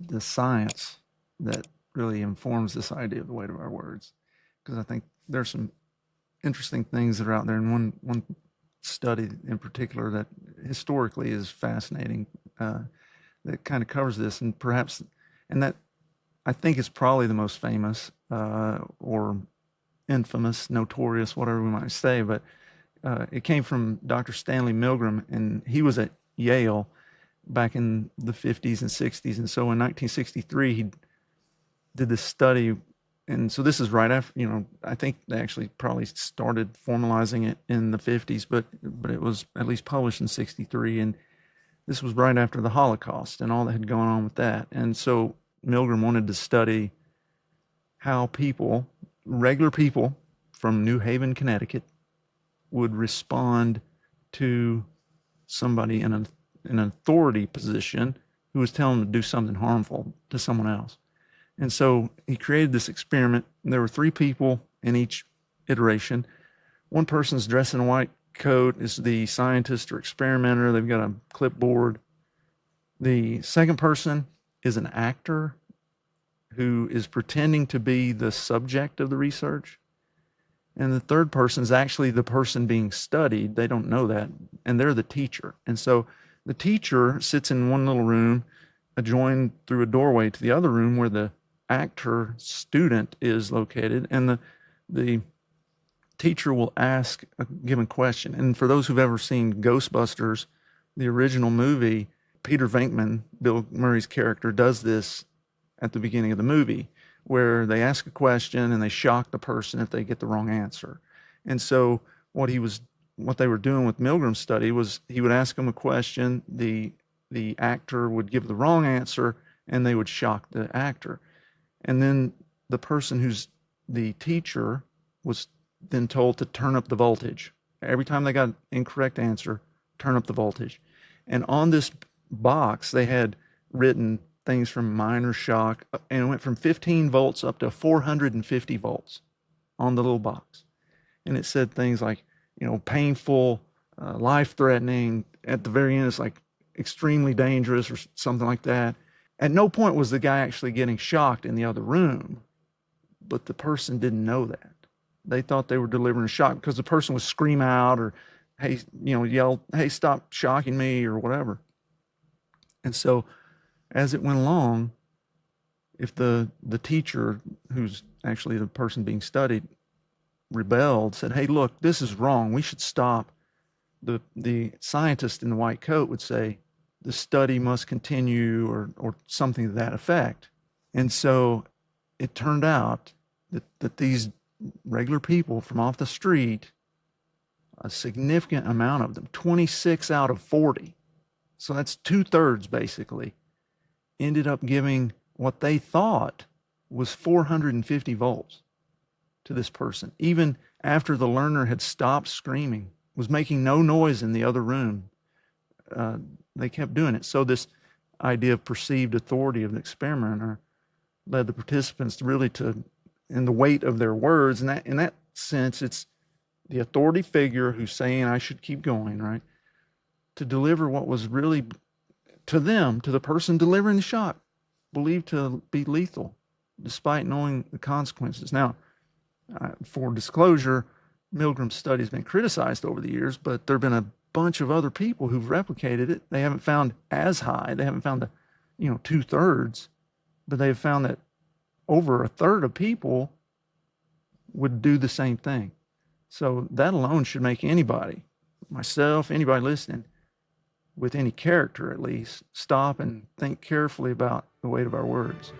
the science that really informs this idea of the weight of our words. Because I think there's some interesting things that are out there, and one study in particular that historically is fascinating, that kind of covers this, and perhaps, and that I think is probably the most famous, or infamous, notorious, whatever we might say, but it came from Dr. Stanley Milgram, and he was at Yale back in the 50s and 60s. And so in 1963, he did this study. And so this is right after, I think they actually probably started formalizing it in the 50s, but it was at least published in 63. And this was right after the Holocaust and all that had gone on with that. And so Milgram wanted to study how people, regular people from New Haven, Connecticut, would respond to somebody in an authority position who was telling them to do something harmful to someone else. And so he created this experiment. There were 3 people in each iteration. One person's dressed in a white coat, is the scientist or experimenter. They've got a clipboard. The second person is an actor who is pretending to be the subject of the research. And the third person is actually the person being studied. They don't know that. And they're the teacher. And so the teacher sits in one little room, adjoined through a doorway to the other room where the actor student is located. And the teacher will ask a given question. And for those who've ever seen Ghostbusters, the original movie, Peter Venkman, Bill Murray's character, does this at the beginning of the movie, where they ask a question and they shock the person if they get the wrong answer. And so what they were doing with Milgram's study was he would ask them a question, the actor would give the wrong answer, and they would shock the actor. And then the person who's the teacher was then told to turn up the voltage. Every time they got an incorrect answer, turn up the voltage. And on this box, they had written things from minor shock, and it went from 15 volts up to 450 volts on the little box. And it said things like, painful, life-threatening. At the very end, it's like extremely dangerous or something like that. At no point was the guy actually getting shocked in the other room, but the person didn't know that. They thought they were delivering a shock because the person would scream out or, hey, yell, hey, stop shocking me or whatever. And so as it went along, if the teacher, who's actually the person being studied, rebelled, said, hey, look, this is wrong, we should stop, the scientist in the white coat would say, the study must continue, or something to that effect. And so it turned out that these regular people from off the street, a significant amount of them, 26 out of 40, so that's 2/3 basically, ended up giving what they thought was 450 volts to this person, even after the learner had stopped screaming, was making no noise in the other room. They kept doing it. So this idea of perceived authority of the experimenter led the participants really in the weight of their words. And in that sense, it's the authority figure who's saying, I should keep going, right? To deliver what was really, to them, to the person delivering the shock, believed to be lethal, despite knowing the consequences. Now, for disclosure, Milgram's study has been criticized over the years, but there have been a bunch of other people who've replicated it. They haven't found as high. They haven't found the, 2/3, but they have found that over 1/3 of people would do the same thing. So that alone should make anybody, myself, anybody listening, with any character at least, stop and think carefully about the weight of our words.